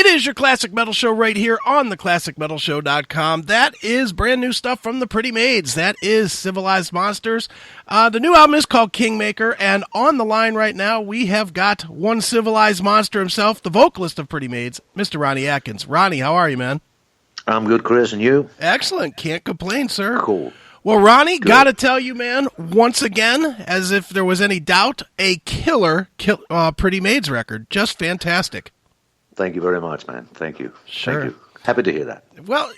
It is your Classic Metal Show right here on theclassicmetalshow.com. That is brand new stuff from the Pretty Maids. That is Civilized Monsters. The new album is called KINGMAKER, and on the line right now we have got one civilized monster himself, the vocalist of Pretty Maids, Mr. Ronnie Atkins. Ronnie, how are you, man? I'm good, Chris, and you? Excellent. Can't complain, sir. Cool. Well, Ronnie, got to tell you, man, once again, as if there was any doubt, a killer Pretty Maids record. Just fantastic. Thank you very much, man. Thank you. Sure. Thank you. Happy to hear that. Well,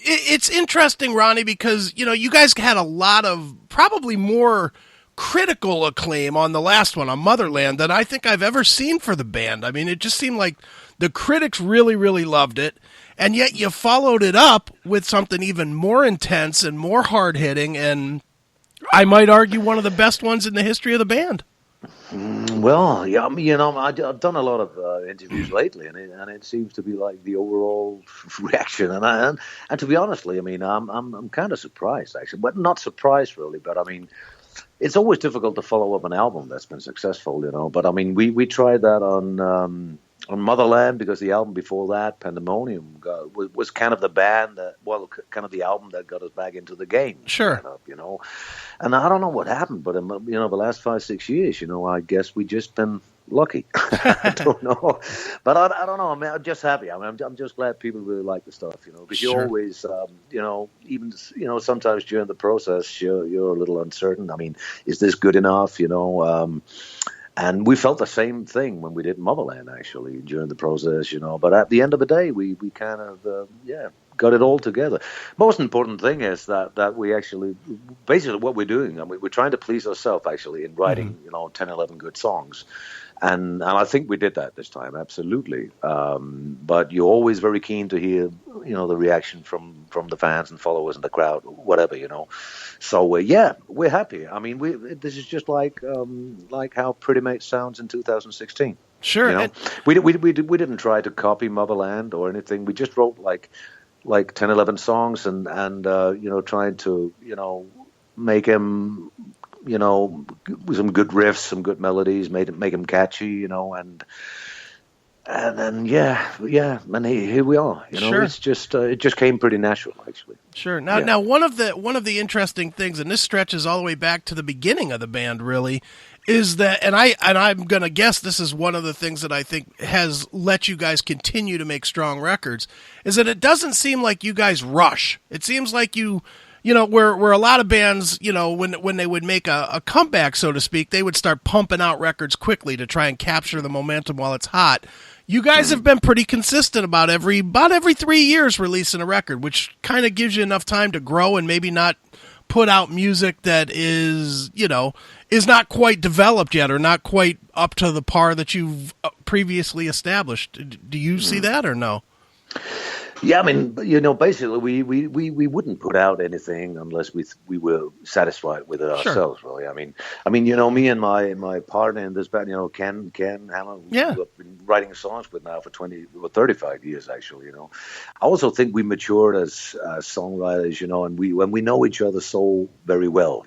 it's interesting, Ronnie, because, you guys had a lot of probably more critical acclaim on the last one, on Motherland, than I think I've ever seen for the band. I mean, it just seemed like the critics really, really loved it, and yet you followed it up with something even more intense and more hard-hitting, and I might argue one of the best ones in the history of the band. Well, yeah, I've done a lot of interviews lately, and it seems to be like the overall reaction. And to be honestly, I mean, I'm kind of surprised actually, but not surprised really. But I mean, it's always difficult to follow up an album that's been successful, But I mean, we tried that on Motherland, because the album before that, Pandemonium, was kind of the band that, kind of the album that got us back into the game. Sure. Kind of, And I don't know what happened, but, the last 5-6 years, I guess we just been lucky. I don't know. But I don't know. I mean, I'm just happy. I mean, I'm just glad people really like the stuff, because Sure. you always, even, sometimes during the process, you're a little uncertain. I mean, is this good enough, And we felt the same thing when we did Motherland, actually, during the process, But at the end of the day, we kind of, got it all together. Most important thing is that we actually, basically what we're doing, I mean, we're trying to please ourselves, actually, in writing, 10, 11 good songs. And I think we did that this time, absolutely. But you're always very keen to hear, the reaction from the fans and followers and the crowd, whatever, So we're happy. I mean, this is just like how Pretty Maids sounds in 2016. Sure. We didn't try to copy Motherland or anything. We just wrote like 10, 11 songs and trying to make them. With some good riffs, some good melodies, make them catchy, and then and here we are. Sure. It's just it just came pretty natural, actually. Sure. Now one of the interesting things, and this stretches all the way back to the beginning of the band, really, is that, and I'm gonna guess this is one of the things that I think has let you guys continue to make strong records, is that it doesn't seem like you guys rush. It seems like where a lot of bands, when they would make a comeback, so to speak, they would start pumping out records quickly to try and capture the momentum while it's hot. You guys have been pretty consistent about every 3 years releasing a record, which kind of gives you enough time to grow and maybe not put out music that is not quite developed yet or not quite up to the par that you've previously established. Do you see that or no? Yeah, I mean, basically, we wouldn't put out anything unless we were satisfied with it ourselves. Sure. Really, I mean, me and my partner in this band, Ken Hammond, who I've been writing songs with now for 35 years, actually. I also think we matured as songwriters, and when we know each other so very well,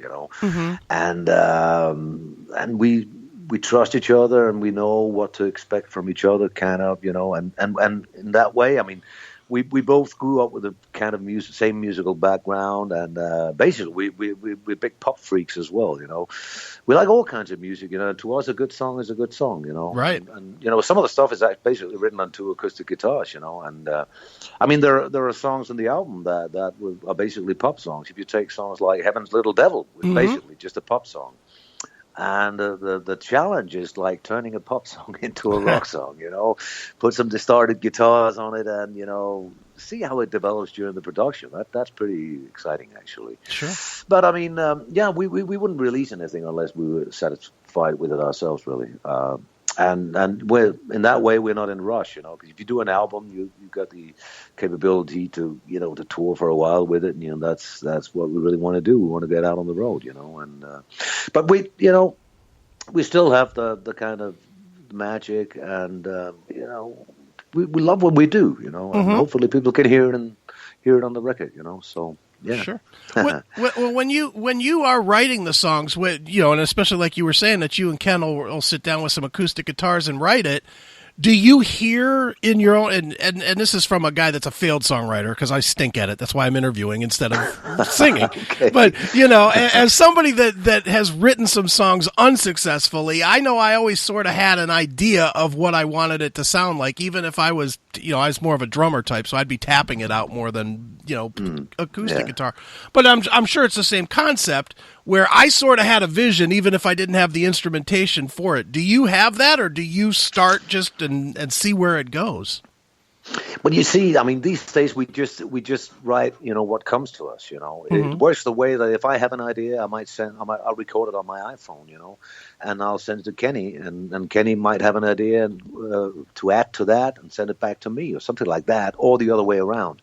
and we trust each other and we know what to expect from each other, kind of, and in that way, I mean. We both grew up with the kind of same musical background, and basically we're big pop freaks as well. We like all kinds of music. To us, a good song is a good song. Right. And some of the stuff is basically written on 2 acoustic guitars. And I mean, there are songs in the album that are basically pop songs. If you take songs like Heaven's Little Devil, it's basically just a pop song. And the challenge is like turning a pop song into a rock song, put some distorted guitars on it and, see how it develops during the production. That's pretty exciting, actually. Sure. But I mean, we wouldn't release anything unless we were satisfied with it ourselves, really. And we're, in that way, we're not in a rush, because if you do an album, you've got the capability to, to tour for a while with it. And, that's what we really want to do. We want to get out on the road, and, but we still have the kind of magic and, we love what we do, and hopefully people can hear it on the record, so. Yeah. Sure. When you are writing the songs, and especially like you were saying that you and Ken will sit down with some acoustic guitars and write it, Do you hear in your own, and this is from a guy that's a failed songwriter, because I stink at it. That's why I'm interviewing instead of singing. Okay. But, you know, as somebody that has written some songs unsuccessfully, I know I always sort of had an idea of what I wanted it to sound like, even if I was, you know, I was more of a drummer type, so I'd be tapping it out more than, you know, acoustic guitar. But I'm sure it's the same concept, where I sort of had a vision, even if I didn't have the instrumentation for it. Do you have that, or do you start just and see where it goes? Well, you see, I mean, these days we just write, you know, what comes to us. You know, it works the way that if I have an idea, I'll record it on my iPhone, you know, and I'll send it to Kenny, and Kenny might have an idea to add to that and send it back to me, or something like that, or the other way around.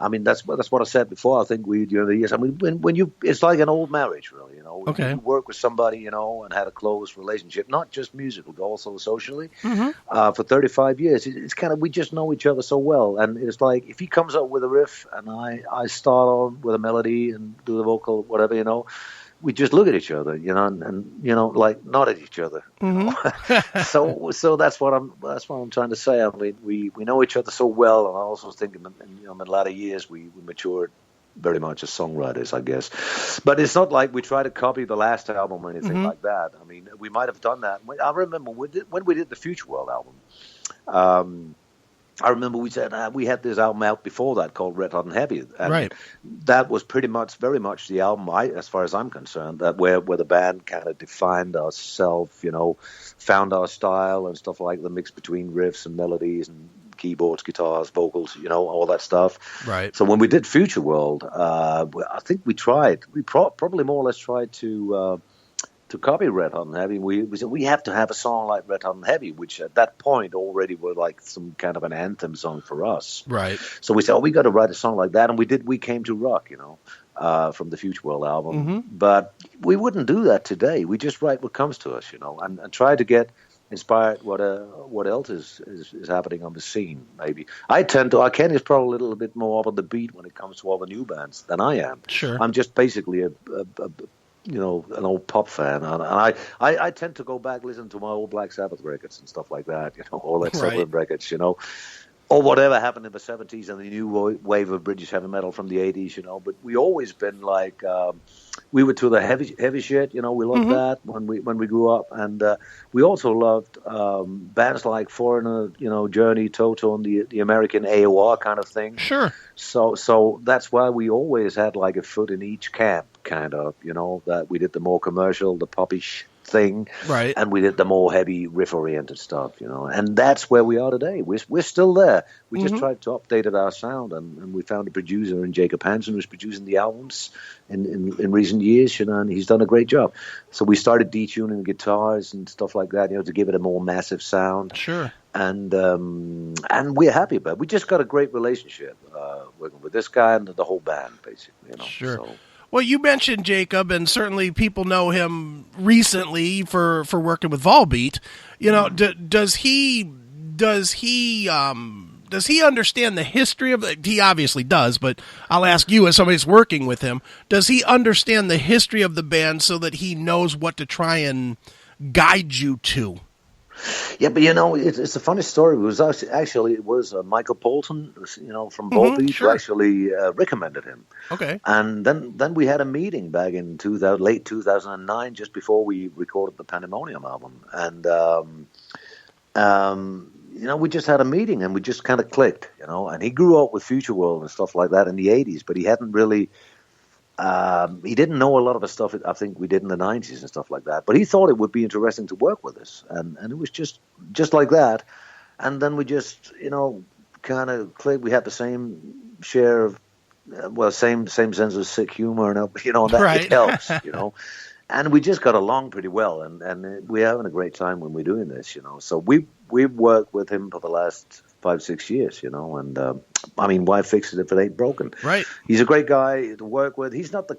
I mean, that's what I said before. I think during the years, I mean, when you, it's like an old marriage, really, you know. Okay. You work with somebody, you know, and had a close relationship, not just musical, but also socially, for 35 years. It's kind of, we just know each other so well. And it's like, if he comes up with a riff and I start on with a melody and do the vocal, whatever, you know, we just look at each other, you know, and you know, like nod at each other. You know? So that's what I'm trying to say. I mean, we know each other so well, and I also think in the latter years we matured very much as songwriters, I guess. But it's not like we try to copy the last album or anything like that. I mean, we might have done that. I remember when we did the Future World album. I remember we said we had this album out before that called Red Hot and Heavy, and that was very much the album, as far as I'm concerned, that where the band kind of defined ourselves, you know, found our style and stuff like the mix between riffs and melodies and keyboards, guitars, vocals, you know, all that stuff. Right. So when we did Future World, I think we probably more or less tried to copy Red Hot and Heavy. We said we have to have a song like Red Hot and Heavy, which at that point already were like some kind of an anthem song for us. Right. So we said, we got to write a song like that, and we did. We Came to Rock, you know, from the Future World album. But we wouldn't do that today. We just write what comes to us, you know, and try to get inspired what else is happening on the scene. Maybe Kenny's probably a little bit more up on the beat when it comes to all the new bands than I am. Sure. I'm just basically a you know, an old pop fan, and I tend to go back listen to my old Black Sabbath records and stuff like that, you know, all that Zeppelin records, you know, or whatever happened in the 70s and the new wave of British heavy metal from the 80s, you know. But we always been like, we were to the heavy shit, you know. We loved that when we grew up, and we also loved bands like Foreigner, you know, Journey, Toto, and the American AOR kind of thing. Sure. So that's why we always had like a foot in each camp, kind of, you know, that we did the more commercial, the poppish thing, right, and we did the more heavy riff-oriented stuff, you know, and that's where we are today. We're still there. We just tried to update our sound, and we found a producer in Jacob Hansen who's producing the albums in recent years, you know, and he's done a great job. So we started detuning guitars and stuff like that, you know, to give it a more massive sound. Sure. And we're happy about it. We just got a great relationship working with this guy and the whole band, basically, you know. Sure. So. Well, you mentioned Jacob, and certainly people know him recently for working with Volbeat. You know, does he understand the history of it? He obviously does, but I'll ask you as somebody who's working with him, does he understand the history of the band so that he knows what to try and guide you to? Yeah, but you know, it's a funny story. It was actually Michael Bolton, you know, from Volbeat, who actually recommended him. Okay. And then we had a meeting back in late 2009, just before we recorded the Pandemonium album, and you know, we just had a meeting and we just kind of clicked, you know. And he grew up with Future World and stuff like that in the 80s, but he hadn't really. He didn't know a lot of the stuff I think we did in the 90s and stuff like that. But he thought it would be interesting to work with us. And it was just like that. And then we just, you know, kind of clicked. We had the same share of, same sense of sick humor. And, you know, that it helps, you know. And we just got along pretty well. And we're having a great time when we're doing this, you know. So we've worked with him for the last 5-6 years, you know, and I mean, why fix it if it ain't broken? Right. He's a great guy to work with. He's not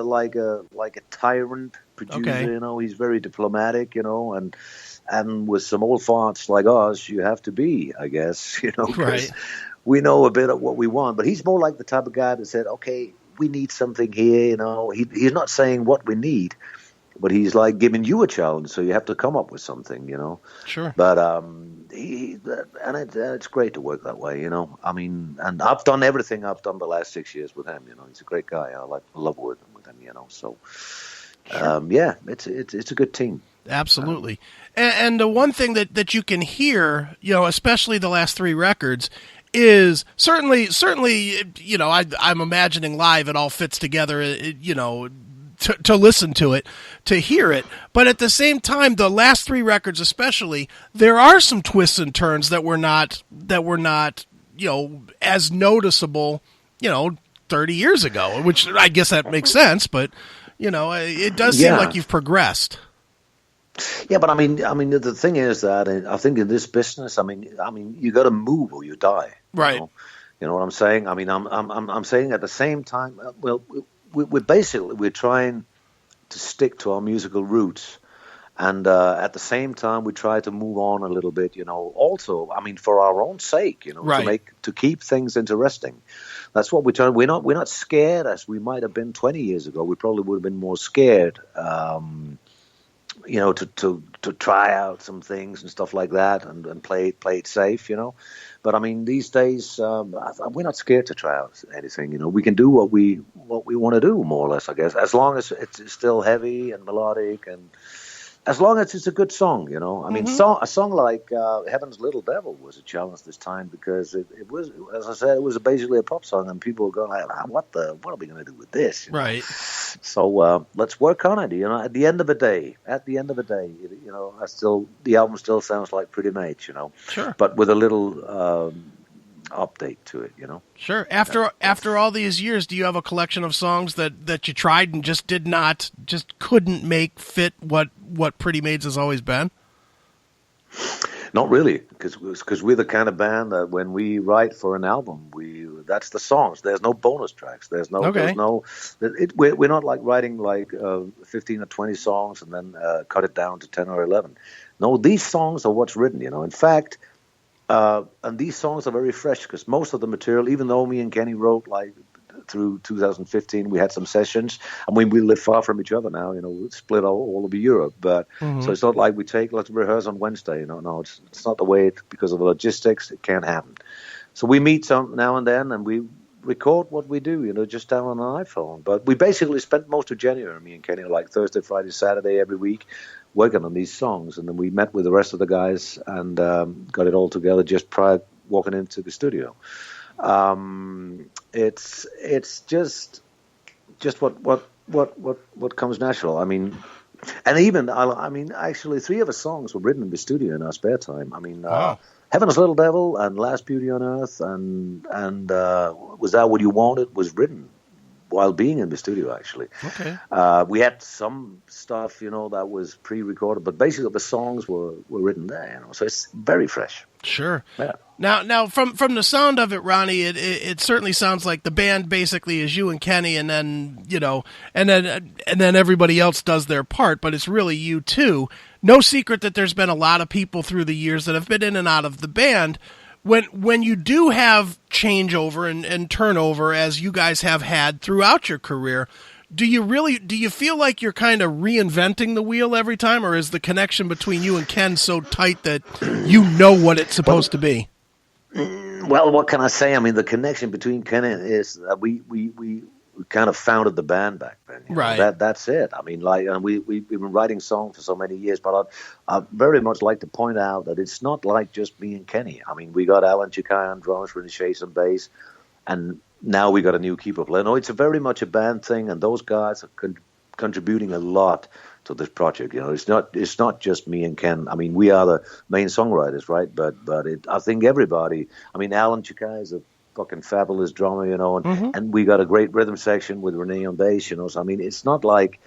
like a tyrant producer, you know. He's very diplomatic, you know, and with some old farts like us, you have to be, I guess, you know, because we know a bit of what we want. But he's more like the type of guy that said, okay, we need something here, you know. He's not saying what we need. but he's like giving you a challenge, so you have to come up with something, you know. Sure. But it's great to work that way, you know. I mean, and I've done everything I've done the last 6 years with him, you know. He's a great guy. I love working with him, you know. So, yeah, it's a good team. Absolutely. And the one thing that you can hear, you know, especially the last 3 records, is certainly, you know, I'm imagining live it all fits together, you know, to listen to it, to hear it. But at the same time, the last 3 records especially, there are some twists and turns that were not, you know, as noticeable, you know, 30 years ago, which I guess that makes sense, but, you know, it does seem like you've progressed. Yeah, but I mean, the thing is that I think in this business, I mean, you got to move or you die. Right. You know what I'm saying? I mean, I'm saying at the same time, well, we're trying to stick to our musical roots, and at the same time, we try to move on a little bit. You know, also, I mean, for our own sake, you know, to keep things interesting. That's what we're trying. We're not scared as we might have been 20 years ago. We probably would have been more scared. You know, to try out some things and stuff like that, and play it safe, you know. But I mean, these days we're not scared to try out anything. You know, we can do what we want to do, more or less, I guess, as long as it's still heavy and melodic, and as long as it's a good song. You know, I mean, a song like "Heaven's Little Devil" was a challenge this time because it was, as I said, it was basically a pop song, and people were going like, what are we going to do with this? You know? Right. So let's work on it. You know, at the end of the day, you know, the album still sounds like Pretty Maids, you know. Sure. But with a little update to it, you know. Sure. After all these years, do you have a collection of songs that you tried and just couldn't make fit what Pretty Maids has always been? Not really, because we're the kind of band that when we write for an album, that's the songs. There's no bonus tracks. We're not like writing like 15 or 20 songs and then cut it down to 10 or 11. No, these songs are what's written, you know. In fact, and these songs are very fresh because most of the material, even though me and Kenny wrote like through 2015, we had some sessions. I mean, we live far from each other now, you know, we split all over Europe. But so it's not like let's rehearse on Wednesday, you know. No, it's not the way because of the logistics, it can't happen. So we meet some now and then, and we record what we do, you know, just down on an iPhone. But we basically spent most of January, me and Kenny, like Thursday, Friday, Saturday every week, working on these songs. And then we met with the rest of the guys and got it all together just prior walking into the studio. It's just what comes natural. I mean, and even actually 3 of the songs were written in the studio in our spare time. I mean, Heaven's Little Devil and Last Beauty on Earth and Was That What You Wanted was written while being in the studio, actually. Okay. We had some stuff, you know, that was pre-recorded, but basically the songs were written there, you know, so it's very fresh. Sure. Yeah. Now, from the sound of it, Ronnie, it certainly sounds like the band basically is you and Kenny, and then, you know, and then everybody else does their part, but it's really you too. No secret that there's been a lot of people through the years that have been in and out of the band. When you do have changeover and turnover, as you guys have had throughout your career, do you feel like you're kind of reinventing the wheel every time, or is the connection between you and Ken so tight that you know what it's supposed to be? Well, what can I say? I mean, the connection between Ken and is we kind of founded the band back then. Right. That's it. I mean, like, and we've been writing songs for so many years, but I'd very much like to point out that it's not like just me and Kenny. I mean, we got Alan Chikai on drums, Renee Chase on bass, and now we got a new keyboard player. No, it's very much a band thing, and those guys are contributing a lot to this project. You know, it's not just me and Ken. I mean, we are the main songwriters, right? But I think everybody. I mean, Alan Chikai is a fucking fabulous drummer, you know, and we got a great rhythm section with Renee on bass, you know. So I mean, it's not like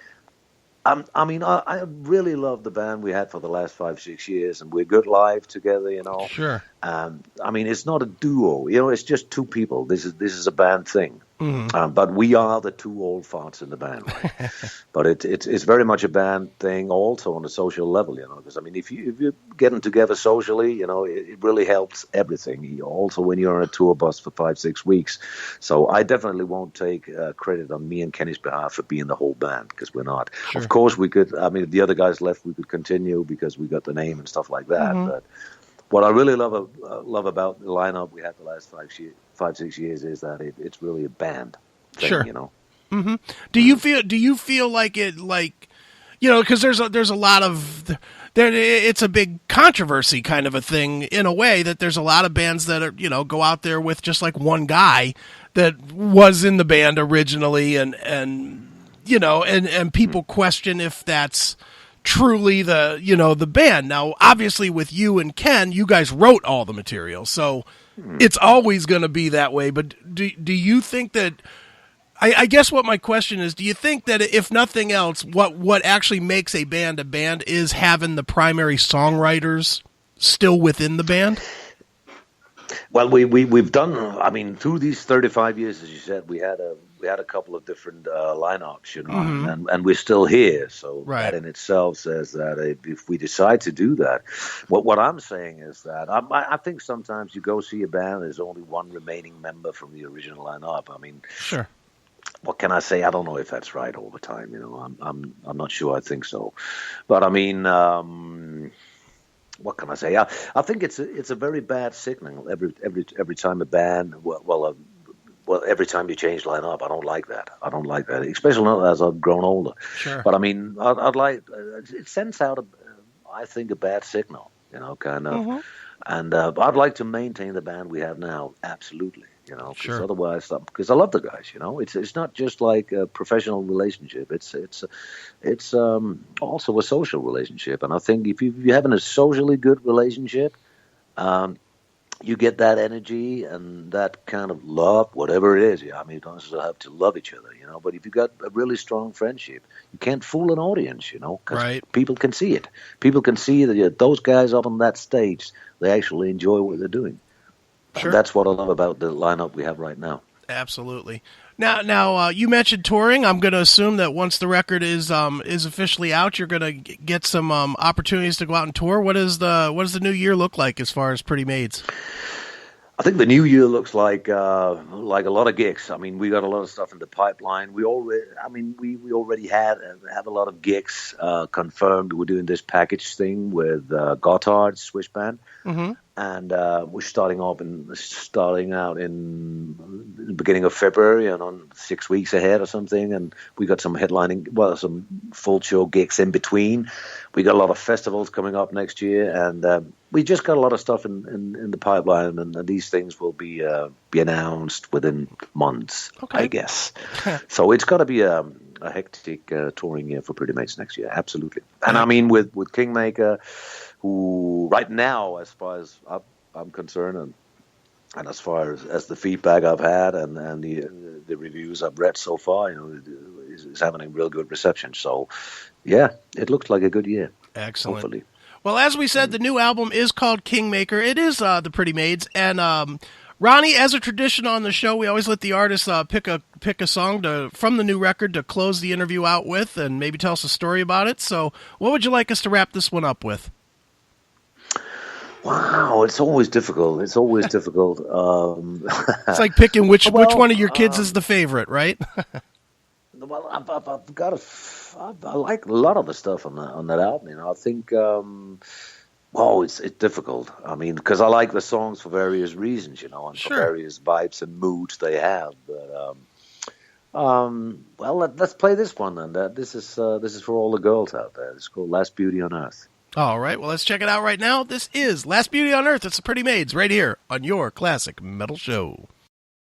I really love the band we had for the last 5-6 years, and we're good live together, you know. Sure. I mean, it's not a duo, you know. It's just 2 people. This is a band thing. But we are the two old farts in the band, right? But it's very much a band thing, also on a social level, because I mean, if you're getting together socially, it really helps everything. Also, when you're on a tour bus for 5-6 weeks, so I definitely won't take credit on me and Kenny's behalf for being the whole band, because we're not. Sure. Of course, we could. I mean, if the other guys left, we could continue because we got the name and stuff like that. But what I really love about the lineup we had the last 5-6 years is that it's really a band thing, Sure. Do you feel like it, because there's a lot of it's a big controversy kind of a thing in a way, that there's a lot of bands that are go out there with just like one guy that was in the band originally, and people question if that's truly the band. Now, obviously, with you and Ken, you guys wrote all the material, so it's always going to be that way. But do you think that? I guess what my question is: do you think that if nothing else, what actually makes a band is having the primary songwriters still within the band? Well, we've done. I mean, through these 35 years, as you said, we had a couple of different lineups, and we're still here. So that in itself says that if we decide to do that, what I'm saying is that I think sometimes you go see a band, there's only one remaining member from the original lineup. I mean, sure. What can I say? I don't know if that's right all the time. I'm not sure. I think so, but I mean. What can I say? I think it's a very bad signal every time a band. Well, every time you change lineup, I don't like that. Especially not as I've grown older. Sure. But I mean, I'd like it sends out I think a bad signal. Kind of. And I'd like to maintain the band we have now. Absolutely. Because sure. Otherwise, because I love the guys. It's not just like a professional relationship. It's also a social relationship. And I think if you're having a socially good relationship, you get that energy and that kind of love, whatever it is. I mean, you don't necessarily have to love each other, But if you've got a really strong friendship, you can't fool an audience, because people can see it. People can see that those guys up on that stage, they actually enjoy what they're doing. Sure. That's what I love about the lineup we have right now. Absolutely. Now, you mentioned touring. I'm going to assume that once the record is officially out, you're going to get some opportunities to go out and tour. What does the new year look like as far as Pretty Maids? I think the new year looks like a lot of gigs. I mean, we got a lot of stuff in the pipeline. We already have a lot of gigs confirmed. We're doing this package thing with Gotthard's Swiss band. And we're starting out in the beginning of February, and on 6 weeks ahead or something. And we got some some full show gigs in between. We got a lot of festivals coming up next year, and we just got a lot of stuff in the pipeline. And these things will be announced within months, I guess. So it's got to be a hectic touring year for Pretty Maids next year, absolutely. And I mean, with KINGMAKER, who right now, as far as I'm concerned, and as far as the feedback I've had and the reviews I've read so far, is having a real good reception. So, yeah, it looks like a good year. Excellent. Hopefully. Well, as we said, the new album is called KINGMAKER. It is the Pretty Maids, and Ronnie, as a tradition on the show, we always let the artists pick a song from the new record to close the interview out with, and maybe tell us a story about it. So, what would you like us to wrap this one up with? Wow, it's always difficult. It's like picking which one of your kids is the favorite, right? Well, I've got I like a lot of the stuff on that album. I think, it's difficult. I mean, because I like the songs for various reasons, and for various vibes and moods they have. But let's play this one then. This is for all the girls out there. It's called "Last Beauty on Earth." All right, well, let's check it out right now. This is Last Beauty on Earth. It's the Pretty Maids right here on your Classic Metal Show.